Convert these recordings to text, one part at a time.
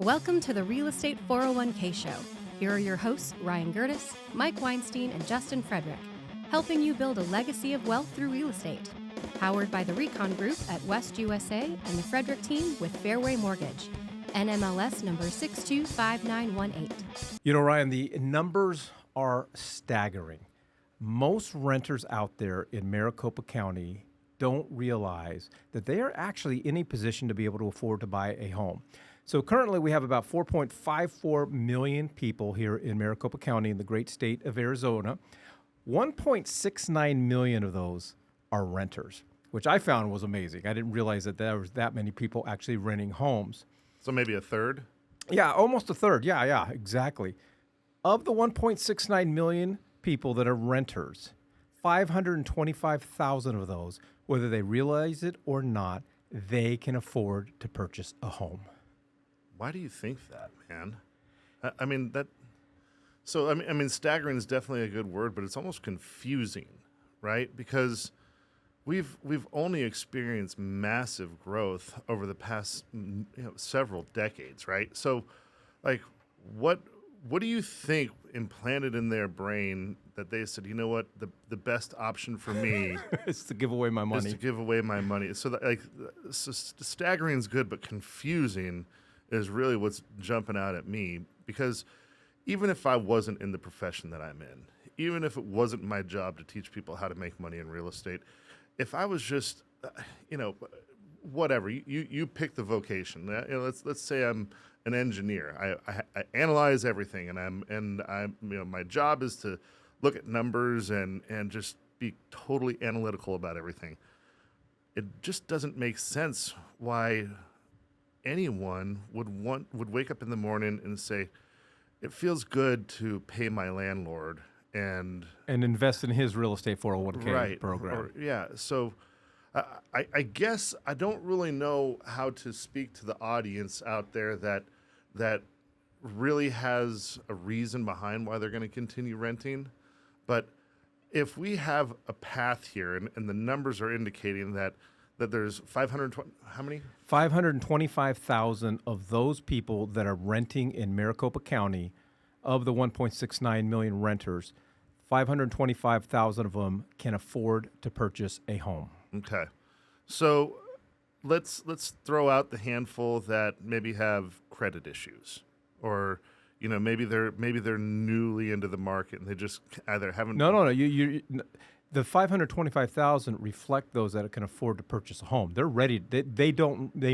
Welcome to the Real Estate 401k Show. Here are your hosts, Ryan Gertis, Mike Weinstein, and Justin Frederick, helping you build a legacy of wealth through real estate. Powered by the Recon Group at West USA and the Frederick team with Fairway Mortgage. NMLS number 625918. You know, Ryan, the numbers are staggering. Most renters out there in Maricopa County don't realize that they are actually in a position to be able to afford to buy a home. So currently we have about 4.54 million people here in Maricopa County in the great state of Arizona. 1.69 million of those are renters, which I found was amazing. I didn't realize that there was that many people actually renting homes. So maybe a third? Yeah, almost a third. Yeah, exactly. Of the 1.69 million people that are renters, 525,000 of those, whether they realize it or not, they can afford to purchase a home. Why do you think that, man? I mean, staggering is definitely a good word, but it's almost confusing, right? Because we've only experienced massive growth over the past several decades, right? So, like, what do you think implanted in their brain that they said, you know what, the best option for me is to give away my money. Is to give away my money. So, staggering is good, but confusing is really what's jumping out at me, because even if I wasn't in the profession that I'm in, even if it wasn't my job to teach people how to make money in real estate, if I was just, whatever, you pick the vocation. Let's say I'm an engineer. I analyze everything, and my job is to look at numbers and just be totally analytical about everything. It just doesn't make sense why anyone would wake up in the morning and say, it feels good to pay my landlord and invest in his real estate 401k program. So I guess I don't really know how to speak to the audience out there that really has a reason behind why they're going to continue renting. But if we have a path here and the numbers are indicating that there's 520, how many? 525,000 of those people that are renting in Maricopa County, of the 1.69 million renters, 525,000 of them can afford to purchase a home. Okay. So let's throw out the handful that maybe have credit issues, or maybe they're newly into the market and they just either haven't. No. The 525,000 reflect those that can afford to purchase a home. They're ready. They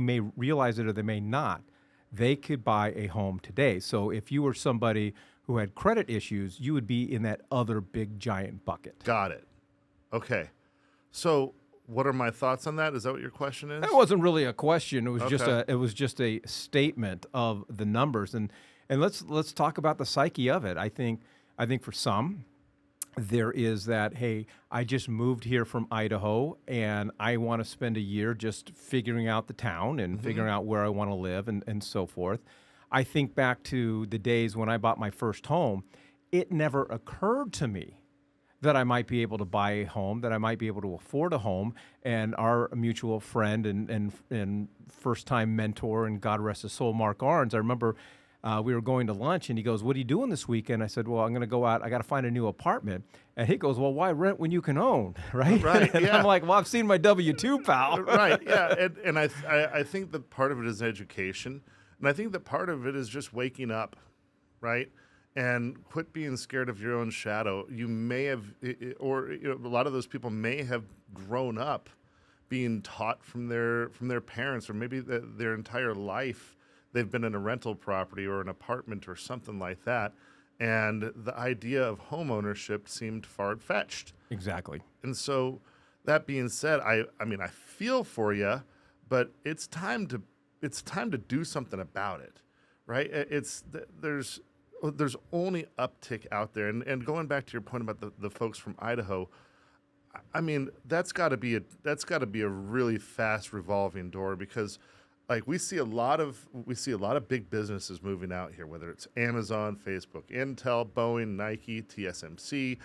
may realize it or they may not. They could buy a home today. So if you were somebody who had credit issues, you would be in that other big giant bucket. Got it. Okay. So what are my thoughts on that? Is that what your question is? That wasn't really a question. It was just a statement of the numbers. And let's talk about the psyche of it. I think for some, there is that, hey, I just moved here from Idaho and I want to spend a year just figuring out the town and figuring out where I want to live and so forth. I think back to the days when I bought my first home. It never occurred to me that I might be able to buy a home, that I might be able to afford a home. And our mutual friend and first-time mentor, and God rest his soul, Mark Arns, I remember we were going to lunch, and he goes, what are you doing this weekend? I said, well, I'm going to go out. I got to find a new apartment. And he goes, well, why rent when you can own, right? Right, and yeah. I'm like, well, I've seen my W-2, pal. Right, yeah. And I think that part of it is education. And I think that part of it is just waking up, right? And quit being scared of your own shadow. You may have, or a lot of those people may have grown up being taught from their parents, or maybe their entire life they've been in a rental property or an apartment or something like that. And the idea of home ownership seemed far-fetched. Exactly. And so that being said, I feel for you, but it's time to do something about it, right? There's only uptick out there. And going back to your point about the folks from Idaho, I mean, that's got to be a really fast revolving door, because like we see a lot of big businesses moving out here, whether it's Amazon, Facebook, Intel, Boeing, Nike, TSMC.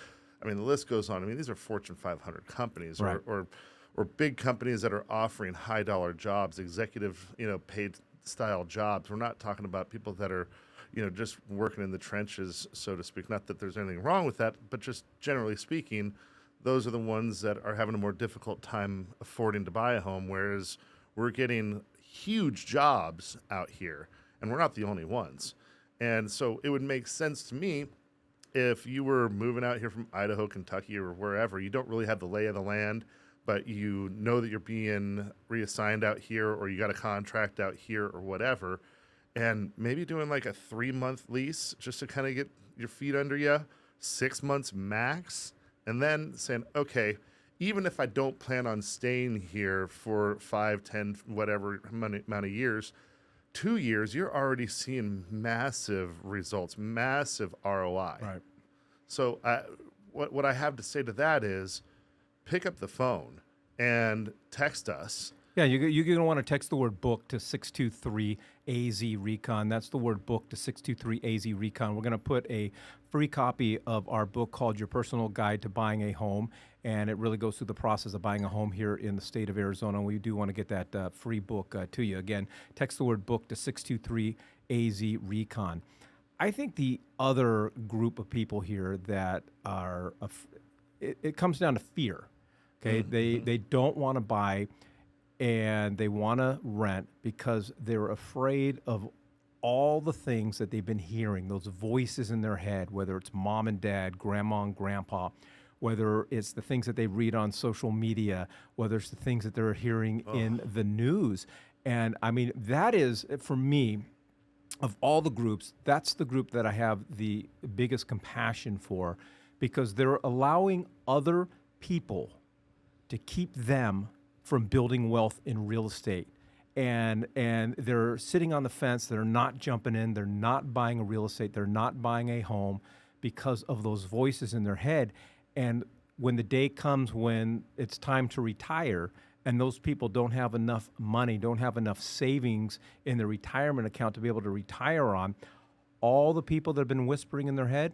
I mean, the list goes on. I mean, these are Fortune 500 companies, right, or big companies that are offering high dollar jobs, executive, paid style jobs. We're not talking about people that are, just working in the trenches, so to speak. Not that there's anything wrong with that, but just generally speaking, those are the ones that are having a more difficult time affording to buy a home, whereas we're getting huge jobs out here, and we're not the only ones. And so it would make sense to me if you were moving out here from Idaho, Kentucky, or wherever. You don't really have the lay of the land, but you know that you're being reassigned out here, or you got a contract out here or whatever, and maybe doing like a 3-month lease just to kind of get your feet under you, 6 months max, and then saying, okay, even if I don't plan on staying here for 5, 10, whatever amount of years, 2 years, you're already seeing massive results, massive ROI. Right. So what I have to say to that is pick up the phone and text us. Yeah, you're going to want to text the word book to 623-AZ-RECON. That's the word book to 623-AZ-RECON. We're going to put a free copy of our book called Your Personal Guide to Buying a Home, and it really goes through the process of buying a home here in the state of Arizona. And we do want to get that free book to you. Again, text the word book to 623-AZ-RECON. I think the other group of people here that are, it comes down to fear. Okay, they don't want to buy, and they want to rent because they're afraid of all the things that they've been hearing, those voices in their head, whether it's mom and dad, grandma and grandpa, whether it's the things that they read on social media, whether it's the things that they're hearing in the news. And I mean, that is, for me, of all the groups, that's the group that I have the biggest compassion for, because they're allowing other people to keep them from building wealth in real estate. And they're sitting on the fence. They're not jumping in. They're not buying a real estate. They're not buying a home because of those voices in their head. And when the day comes when it's time to retire, and those people don't have enough money, don't have enough savings in their retirement account to be able to retire on, all the people that have been whispering in their head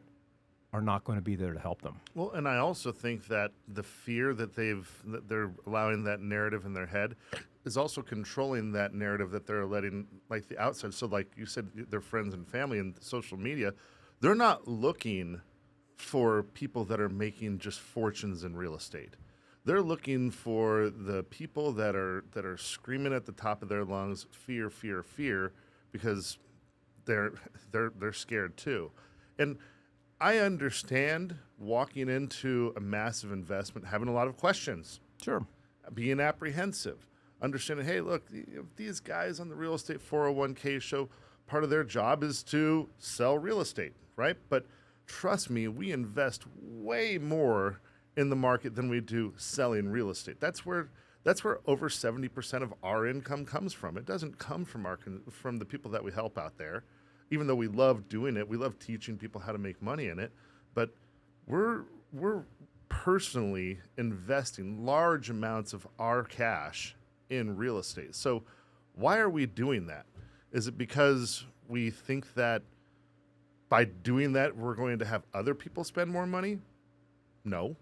are not going to be there to help them. Well, and I also think that the fear that they're allowing that narrative in their head is also controlling that narrative that they're letting, like, the outside. So like you said, their friends and family and social media, they're not looking for people that are making just fortunes in real estate. They're looking for the people that are screaming at the top of their lungs, fear, fear, fear, because they're scared too. And I understand walking into a massive investment, having a lot of questions. Sure. Being apprehensive. Understanding, hey, look, these guys on the Real Estate 401k show, part of their job is to sell real estate, right? But trust me, we invest way more in the market than we do selling real estate. That's where over 70% of our income comes from. It doesn't come from the people that we help out there. Even though we love doing it, we love teaching people how to make money in it, but we're personally investing large amounts of our cash in real estate. So why are we doing that? Is it because we think that by doing that, we're going to have other people spend more money? No.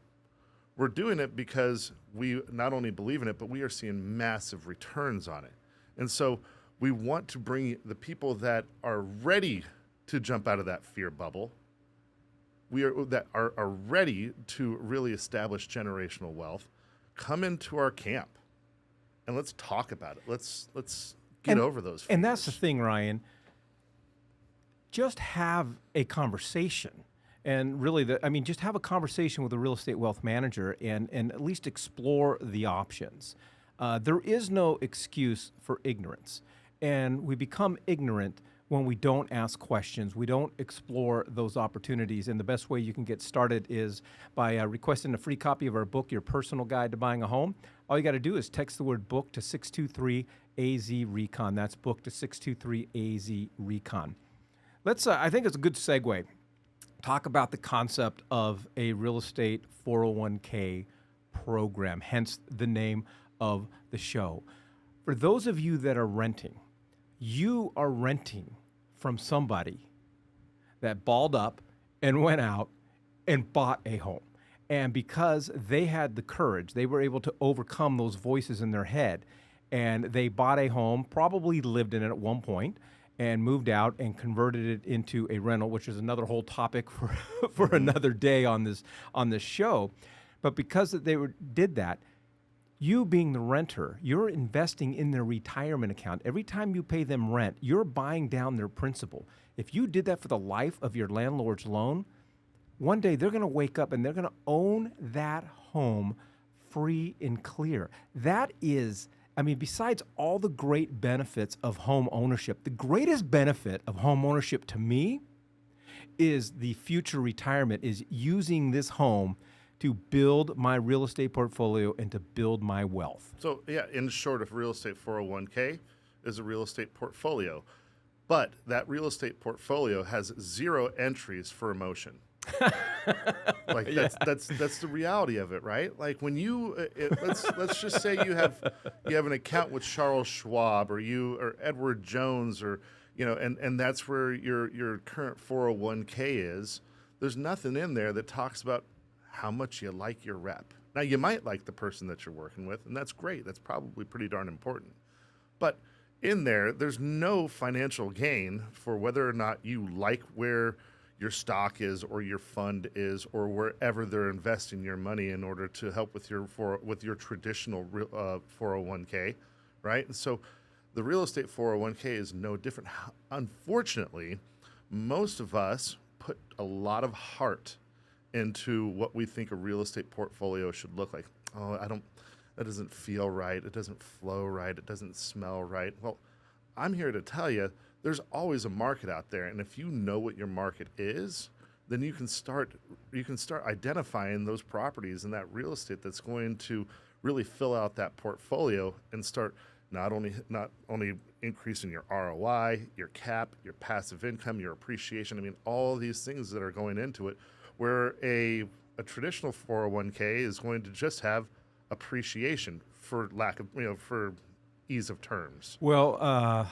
We're doing it because we not only believe in it, but we are seeing massive returns on it. And so we want to bring the people that are ready to jump out of that fear bubble, that are ready to really establish generational wealth, come into our camp, and let's talk about it. Let's get over those fears. And that's the thing, Ryan. Just have a conversation. And really, just have a conversation with a real estate wealth manager and at least explore the options. There is no excuse for ignorance. And we become ignorant when we don't ask questions. We don't explore those opportunities. And the best way you can get started is by requesting a free copy of our book, Your Personal Guide to Buying a Home. All you got to do is text the word book to 623-AZ-RECON. That's book to 623-AZ-RECON. I think it's a good segue. Talk about the concept of a real estate 401k program, hence the name of the show. For those of you that are renting, you are renting from somebody that balled up and went out and bought a home. And because they had the courage, they were able to overcome those voices in their head and they bought a home, probably lived in it at one point, and moved out and converted it into a rental, which is another whole topic for another day on this show. But because did that, you being the renter, you're investing in their retirement account. Every time you pay them rent, you're buying down their principal. If you did that for the life of your landlord's loan, one day they're going to wake up and they're going to own that home free and clear. That is, besides all the great benefits of home ownership, the greatest benefit of home ownership to me is the future retirement, is using this home to build my real estate portfolio and to build my wealth. So, yeah, in short, if real estate 401k is a real estate portfolio, but that real estate portfolio has 0 entries for emotion. That's the reality of it, right? Like when you let's just say you have an account with Charles Schwab or Edward Jones or and that's where your current 401k is. There's nothing in there that talks about how much you like your rep. Now you might like the person that you're working with, and that's great. That's probably pretty darn important. But in there's no financial gain for whether or not you like where your stock is or your fund is or wherever they're investing your money in order to help with your traditional 401k, right? And so the real estate 401k is no different. Unfortunately, most of us put a lot of heart into what we think a real estate portfolio should look like. Oh, that doesn't feel right. It doesn't flow right. It doesn't smell right. Well, I'm here to tell you, there's always a market out there, and if you know what your market is, then you can start identifying those properties and that real estate that's going to really fill out that portfolio and start not only increasing your ROI, your cap, your passive income, your appreciation. All these things that are going into it, where a traditional 401k is going to just have appreciation for lack of for ease of terms. Well,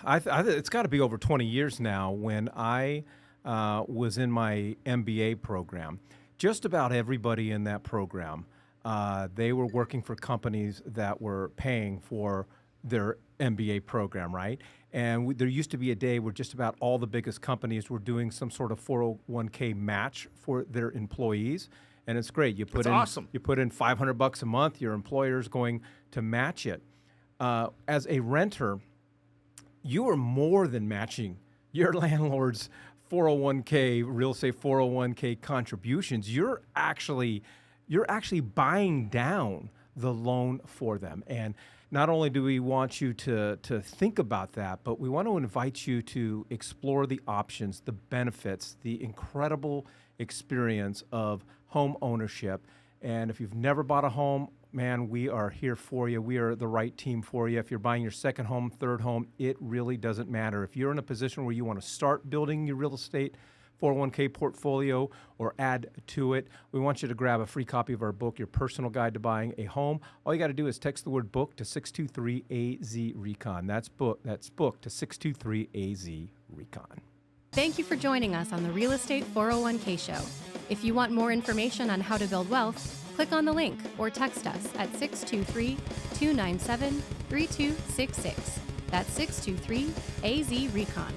it's got to be over 20 years now. When I was in my MBA program, just about everybody in that program, they were working for companies that were paying for their MBA program, right? And there used to be a day where just about all the biggest companies were doing some sort of 401k match for their employees. And it's great. Awesome. You put in $500 a month, your employer's going to match it. As a renter, you are more than matching your landlord's 401k, real estate 401k contributions. You're actually buying down the loan for them. And not only do we want you to think about that, but we want to invite you to explore the options, the benefits, the incredible experience of home ownership. And if you've never bought a home, man, we are here for you. We are the right team for you. If you're buying your second home, third home, it really doesn't matter. If you're in a position where you want to start building your real estate 401k portfolio or add to it, we want you to grab a free copy of our book, Your Personal Guide to Buying a Home. All you got to do is text the word book to 623-AZ-RECON. That's book to 623-AZ-RECON. Thank you for joining us on the Real Estate 401k Show. If you want more information on how to build wealth, click on the link or text us at 623-297-3266. That's 623-AZ-RECON.